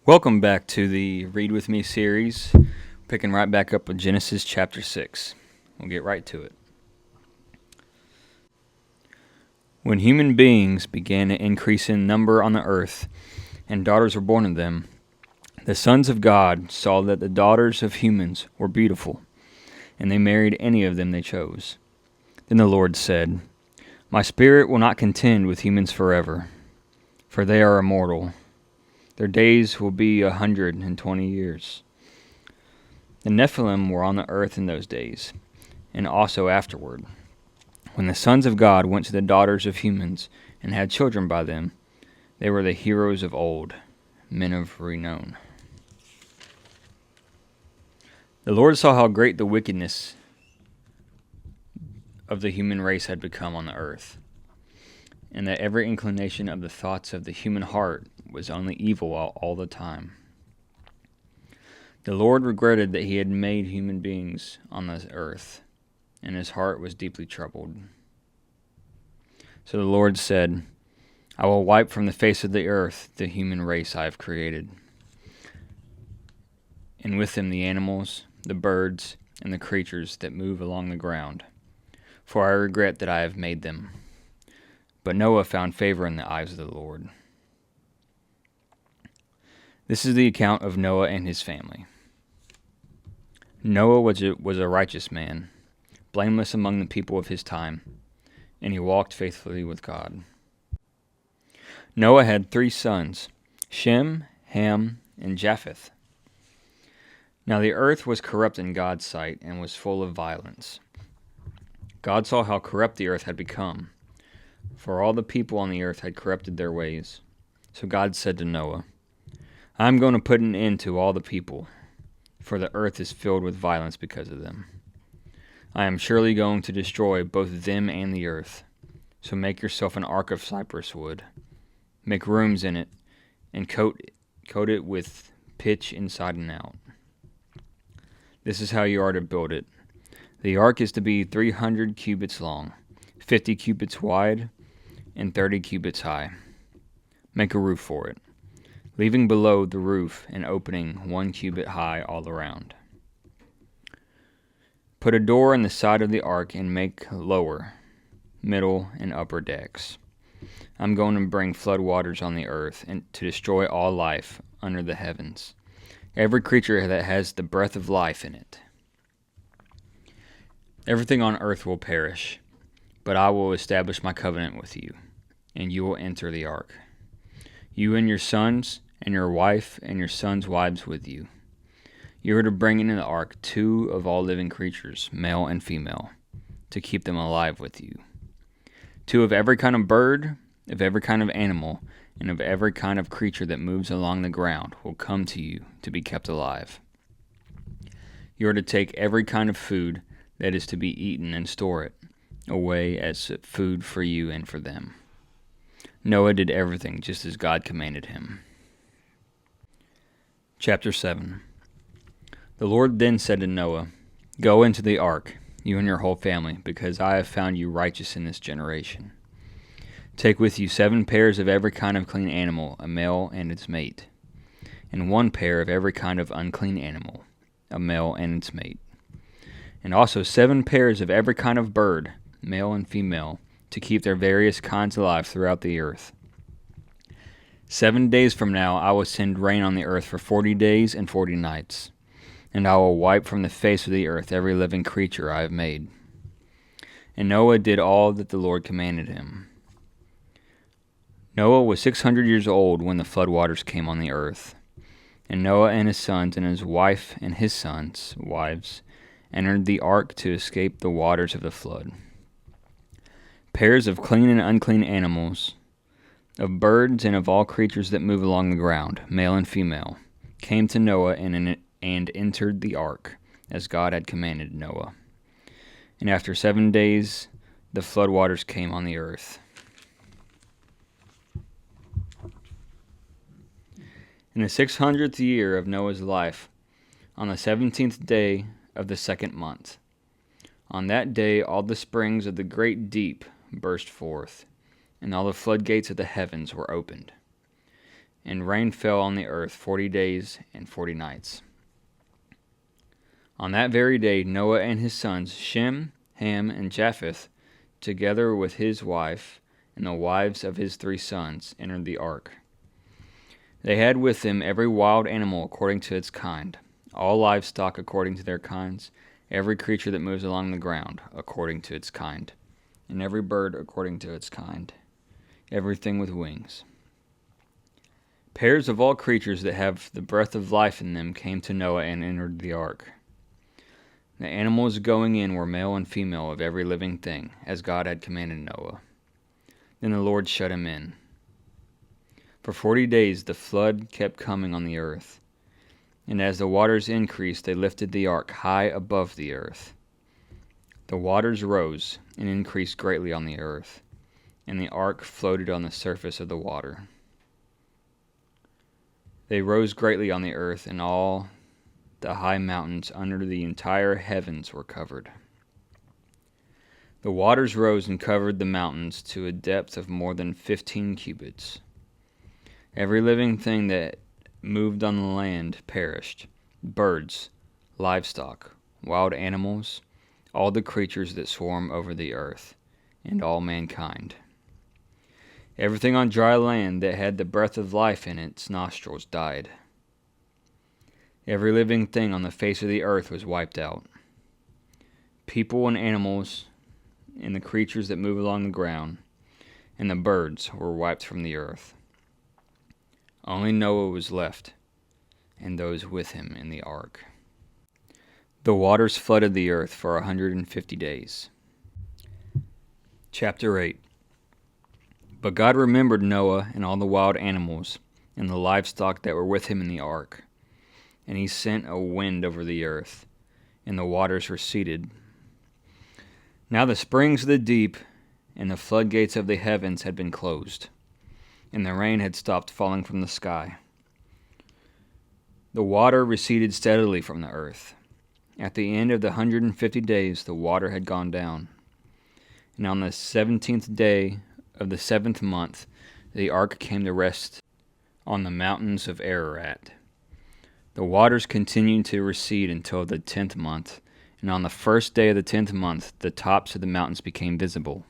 Welcome back to the Read With Me series, picking right back up with Genesis chapter 6. We'll get right to it. When human beings began to increase in number on the earth, and daughters were born of them, the sons of God saw that the daughters of humans were beautiful, and they married any of them they chose. Then the Lord said, "My spirit will not contend with humans forever, for they are immortal. Their days will be 120 years. The Nephilim were on the earth in those days, and also afterward. When the sons of God went to the daughters of humans and had children by them, they were the heroes of old, men of renown. The Lord saw how great the wickedness of the human race had become on the earth, and that every inclination of the thoughts of the human heart was only evil all the time. The Lord regretted that he had made human beings on the earth, and his heart was deeply troubled. So the Lord said, I will wipe from the face of the earth the human race I have created, and with them the animals, the birds, and the creatures that move along the ground, for I regret that I have made them. But Noah found favor in the eyes of the Lord. This is the account of Noah and his family. Noah was a righteous man, blameless among the people of his time, and he walked faithfully with God. Noah had 3 sons, Shem, Ham, and Japheth. Now the earth was corrupt in God's sight and was full of violence. God saw how corrupt the earth had become, for all the people on the earth had corrupted their ways. So God said to Noah, I am going to put an end to all the people, for the earth is filled with violence because of them. I am surely going to destroy both them and the earth. So make yourself an ark of cypress wood. Make rooms in it, and coat it with pitch inside and out. This is how you are to build it. The ark is to be 300 cubits long, 50 cubits wide, and 30 cubits high. Make a roof for it, leaving below the roof an opening 1 cubit high all around. Put a door in the side of the ark and make lower, middle, and upper decks. I'm going to bring flood waters on the earth and to destroy all life under the heavens, every creature that has the breath of life in it. Everything on earth will perish, but I will establish my covenant with you, and you will enter the ark. You and your sons, and your wife, and your sons' wives with you. You are to bring into the ark 2 of all living creatures, male and female, to keep them alive with you. 2 of every kind of bird, of every kind of animal, and of every kind of creature that moves along the ground will come to you to be kept alive. You are to take every kind of food that is to be eaten and store it away as food for you and for them. Noah did everything just as God commanded him. Chapter 7. The Lord then said to Noah, Go into the ark, you and your whole family, because I have found you righteous in this generation. Take with you 7 pairs of every kind of clean animal, a male and its mate, and 1 pair of every kind of unclean animal, a male and its mate, and also 7 pairs of every kind of bird, male and female, to keep their various kinds alive throughout the earth. 7 days from now I will send rain on the earth for 40 days and 40 nights, and I will wipe from the face of the earth every living creature I have made. And Noah did all that the Lord commanded him. Noah was 600 years old when the floodwaters came on the earth, and Noah and his sons and his wife and his sons' wives entered the ark to escape the waters of the flood. Pairs of clean and unclean animals, of birds and of all creatures that move along the ground, male and female, came to Noah and entered the ark, as God had commanded Noah. And after 7 days the floodwaters came on the earth. In the 600th year of Noah's life, on the 17th day of the 2nd month, on that day all the springs of the great deep burst forth, and all the floodgates of the heavens were opened. and rain fell on the earth 40 days and 40 nights. On that very day Noah and his sons, Shem, Ham, and Japheth, together with his wife and the wives of his 3 sons, entered the ark. They had with them every wild animal according to its kind, all livestock according to their kinds, every creature that moves along the ground according to its kind, and every bird according to its kind, everything with wings. Pairs of all creatures that have the breath of life in them came to Noah and entered the ark. The animals going in were male and female of every living thing, as God had commanded Noah. Then the Lord shut him in. For 40 days the flood kept coming on the earth, and as the waters increased, they lifted the ark high above the earth. The waters rose and increased greatly on the earth, and the ark floated on the surface of the water. They rose greatly on the earth, and all the high mountains under the entire heavens were covered. The waters rose and covered the mountains to a depth of more than 15 cubits. Every living thing that moved on the land perished: birds, livestock, wild animals, all the creatures that swarm over the earth, and all mankind. Everything on dry land that had the breath of life in its nostrils died. Every living thing on the face of the earth was wiped out. People and animals, and the creatures that move along the ground, and the birds were wiped from the earth. Only Noah was left, and those with him in the ark. The waters flooded the earth for 150 days. Chapter 8. But God remembered Noah and all the wild animals, and the livestock that were with him in the ark. And he sent a wind over the earth, and the waters receded. Now the springs of the deep and the floodgates of the heavens had been closed, and the rain had stopped falling from the sky. The water receded steadily from the earth. At the end of the 150 days the water had gone down. And on the 17th day of the 7th month the ark came to rest on the mountains of Ararat. The waters continued to recede until the 10th month, and on the first day of the 10th month the tops of the mountains became visible.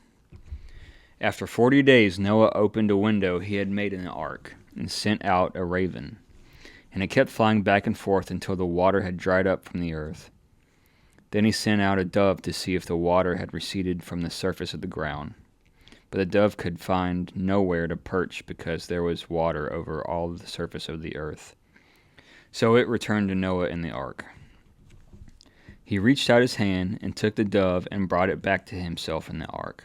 After 40 days Noah opened a window he had made in the ark, and sent out a raven, and it kept flying back and forth until the water had dried up from the earth. Then he sent out a dove to see if the water had receded from the surface of the ground. But the dove could find nowhere to perch because there was water over all the surface of the earth. So it returned to Noah in the ark. He reached out his hand and took the dove and brought it back to himself in the ark.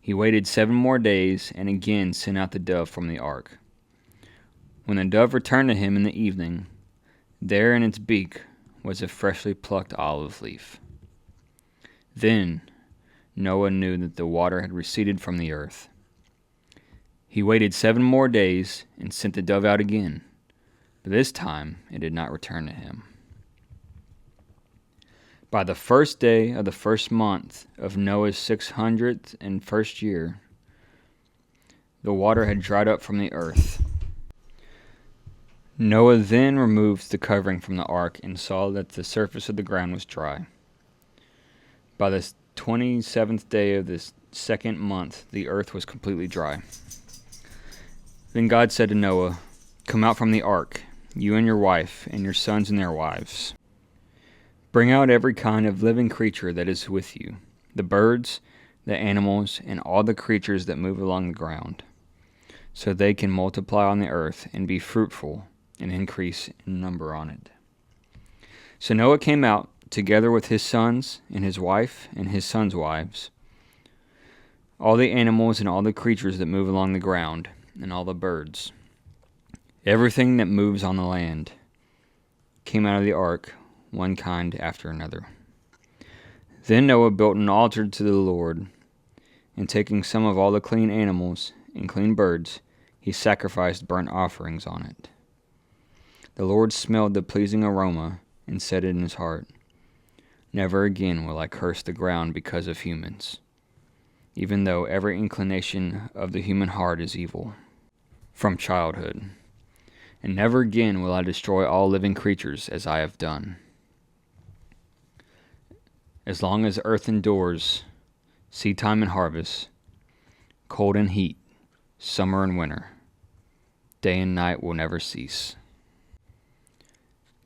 He waited 7 more days and again sent out the dove from the ark. When the dove returned to him in the evening, there in its beak was a freshly plucked olive leaf. Then Noah knew that the water had receded from the earth. He waited 7 more days and sent the dove out again, but this time it did not return to him. By the first day of the first month of Noah's 601st year, the water had dried up from the earth. Noah then removed the covering from the ark and saw that the surface of the ground was dry. By the 27th day of the 2nd month, the earth was completely dry. Then God said to Noah, "Come out from the ark, you and your wife, and your sons and their wives. Bring out every kind of living creature that is with you, the birds, the animals, and all the creatures that move along the ground, so they can multiply on the earth and be fruitful and increase in number on it." So Noah came out, together with his sons and his wife and his sons' wives, all the animals and all the creatures that move along the ground, and all the birds. Everything that moves on the land came out of the ark, one kind after another. Then Noah built an altar to the Lord, and taking some of all the clean animals and clean birds, he sacrificed burnt offerings on it. The Lord smelled the pleasing aroma and said in his heart, "Never again will I curse the ground because of humans, even though every inclination of the human heart is evil from childhood." and never again will I destroy all living creatures as I have done. As long as earth endures, seedtime and harvest, cold and heat, summer and winter, day and night will never cease.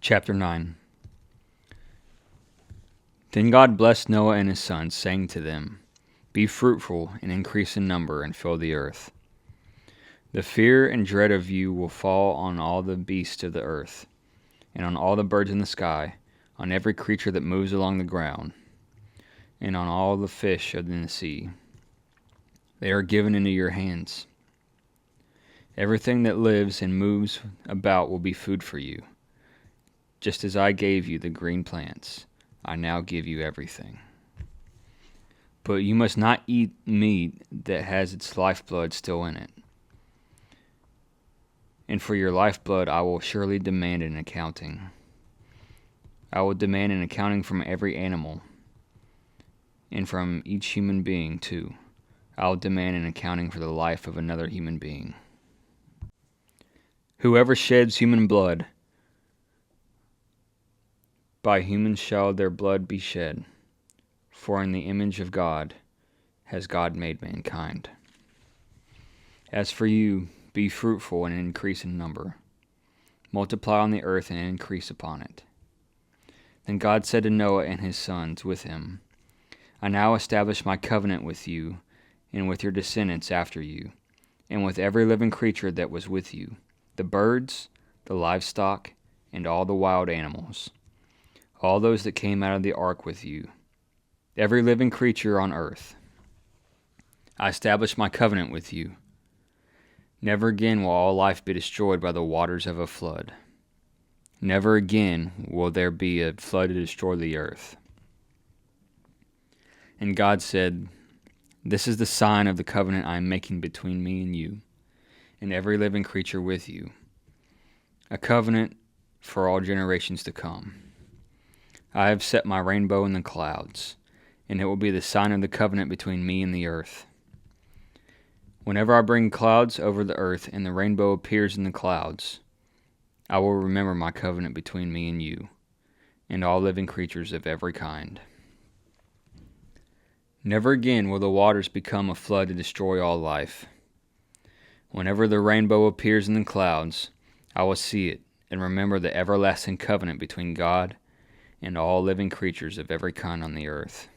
Chapter 9. Then God blessed Noah and his sons, saying to them, Be fruitful and increase in number and fill the earth. The fear and dread of you will fall on all the beasts of the earth, and on all the birds in the sky, on every creature that moves along the ground, and on all the fish of the sea. They are given into your hands. Everything that lives and moves about will be food for you. Just as I gave you the green plants, I now give you everything. But you must not eat meat that has its lifeblood still in it. And for your lifeblood I will surely demand an accounting. I will demand an accounting from every animal, and from each human being too. I will demand an accounting for the life of another human being. Whoever sheds human blood, by humans shall their blood be shed, for in the image of God has God made mankind. As for you, be fruitful and increase in number. Multiply on the earth and increase upon it. Then God said to Noah and his sons with him, I now establish my covenant with you and with your descendants after you, and with every living creature that was with you, the birds, the livestock, and all the wild animals, all those that came out of the ark with you, every living creature on earth. I establish my covenant with you. Never again will all life be destroyed by the waters of a flood. Never again will there be a flood to destroy the earth. And God said, This is the sign of the covenant I am making between me and you, and every living creature with you, a covenant for all generations to come. I have set my rainbow in the clouds, and it will be the sign of the covenant between me and the earth. Whenever I bring clouds over the earth and the rainbow appears in the clouds, I will remember my covenant between me and you, and all living creatures of every kind. Never again will the waters become a flood to destroy all life. Whenever the rainbow appears in the clouds, I will see it and remember the everlasting covenant between God and all living creatures of every kind on the earth.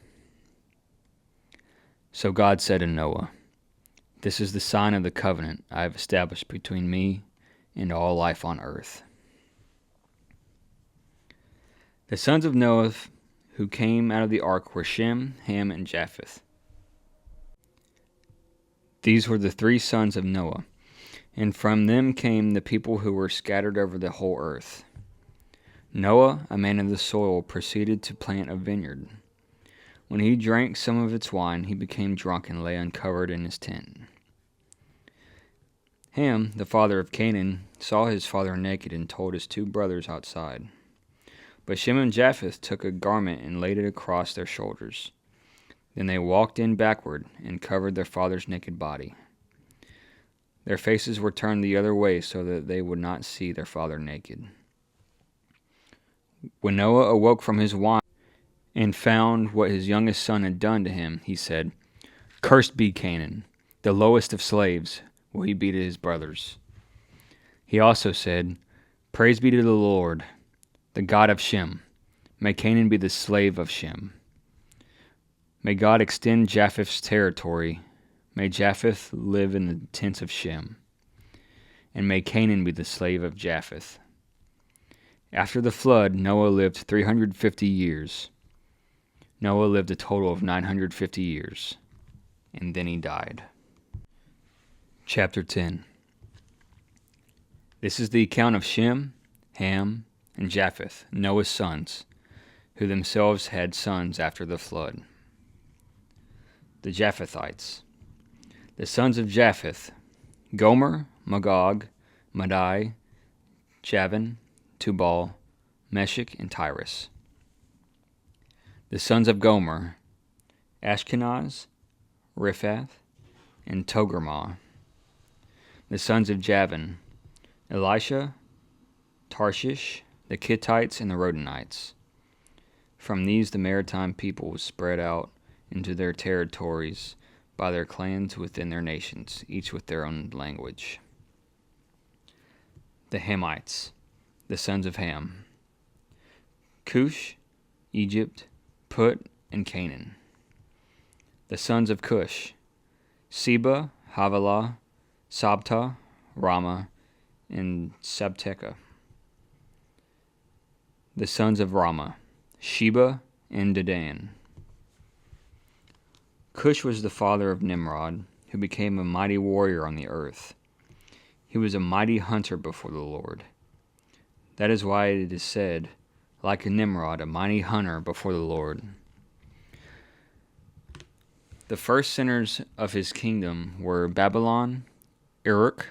So God said to Noah, This is the sign of the covenant I have established between me and all life on earth. The sons of Noah who came out of the ark were Shem, Ham, and Japheth. These were the 3 sons of Noah, and from them came the people who were scattered over the whole earth. Noah, a man of the soil, proceeded to plant a vineyard. When he drank some of its wine, he became drunk and lay uncovered in his tent. Ham, the father of Canaan, saw his father naked and told his 2 brothers outside. But Shem and Japheth took a garment and laid it across their shoulders. Then they walked in backward and covered their father's naked body. Their faces were turned the other way so that they would not see their father naked. When Noah awoke from his wine and found what his youngest son had done to him, he said, Cursed be Canaan, the lowest of slaves will he be to his brothers. He also said, Praise be to the Lord, the God of Shem. May Canaan be the slave of Shem. May God extend Japheth's territory. May Japheth live in the tents of Shem. And may Canaan be the slave of Japheth. After the flood, Noah lived 350 years. Noah lived a total of 950 years, and then he died. Chapter 10. This is the account of Shem, Ham, and Japheth, Noah's sons, who themselves had sons after the flood. The Japhethites. The sons of Japheth, Gomer, Magog, Madai, Javan, Tubal, Meshech, and Tyrus. The sons of Gomer, Ashkenaz, Riphath, and Togarmah. The sons of Javan, Elisha, Tarshish, the Kittites, and the Rodanites. From these the maritime peoples spread out into their territories by their clans within their nations, each with their own language. The Hamites, the sons of Ham. Cush, Egypt, Put, and Canaan. The sons of Cush. Seba, Havilah, Sabta, Rama, and Sabteca. The sons of Rama. Sheba and Dedan. Cush was the father of Nimrod, who became a mighty warrior on the earth. He was a mighty hunter before the Lord. That is why it is said, like a Nimrod, a mighty hunter before the Lord. The first centers of his kingdom were Babylon, Uruk,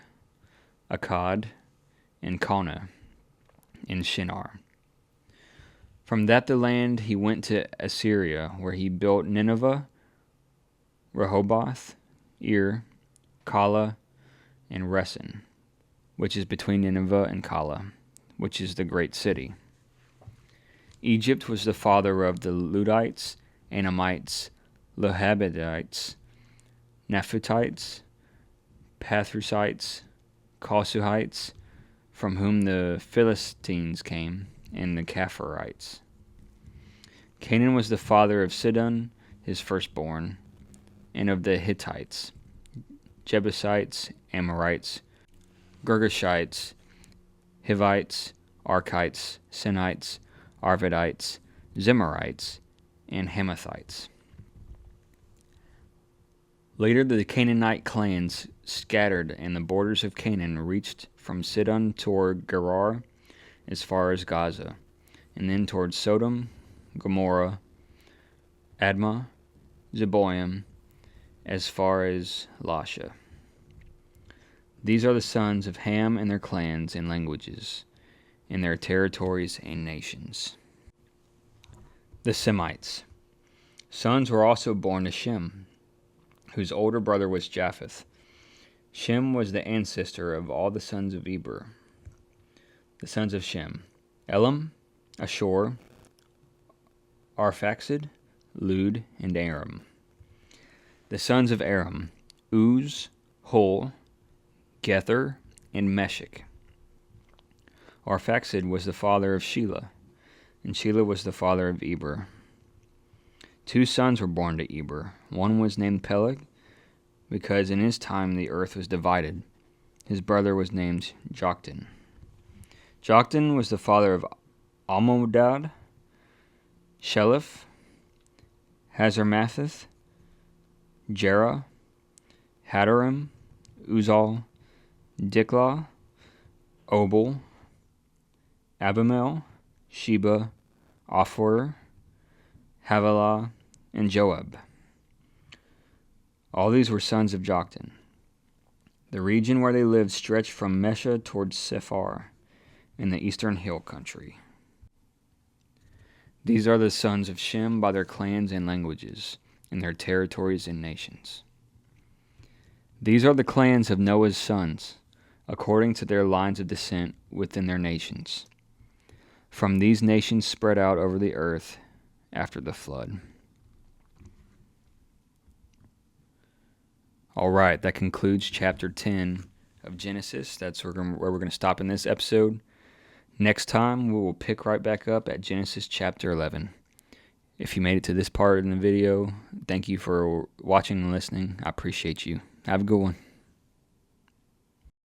Akkad, and Calneh in Shinar. From that land he went to Assyria, where he built Nineveh, Rehoboth, Kala, and Resen, which is between Nineveh and Kala, which is the great city. Egypt was the father of the Ludites, Anamites, Lohabedites, Naphutites, Pathrusites, Kosuhites, from whom the Philistines came, and the Capharites. Canaan was the father of Sidon, his firstborn, and of the Hittites, Jebusites, Amorites, Girgashites, Hivites, Arkites, Sinites, Arvadites, Zemarites, and Hamathites. Later the Canaanite clans scattered, and the borders of Canaan reached from Sidon toward Gerar as far as Gaza, and then toward Sodom, Gomorrah, Admah, Zeboim, as far as Lasha. These are the sons of Ham and their clans and languages, and their territories and nations. The Semites. Sons were also born to Shem, whose older brother was Japheth. Shem was the ancestor of all the sons of Eber. The sons of Shem: Elam, Ashur, Arphaxad, Lud, and Aram. The sons of Aram: Uz, Hul, Gether, and Meshech. Arphaxad was the father of Shelah, and Shelah was the father of Eber. 2 sons were born to Eber. One was named Peleg, because in his time the earth was divided. His brother was named Joktan. Joktan was the father of Almodad, Sheleph, Hazarmatheth, Jerah, Hadarim, Uzal, Diklah, Obal, Abimel, Sheba, Ophir, Havilah, and Joab. All these were sons of Joktan. The region where they lived stretched from Mesha towards Sephar, in the eastern hill country. These are the sons of Shem by their clans and languages, and their territories and nations. These are the clans of Noah's sons, according to their lines of descent within their nations. From these nations spread out over the earth after the flood. All right, that concludes chapter 10 of Genesis. That's where we're going to stop in this episode. Next time, we will pick right back up at Genesis chapter 11. If you made it to this part in the video, thank you for watching and listening. I appreciate you. Have a good one.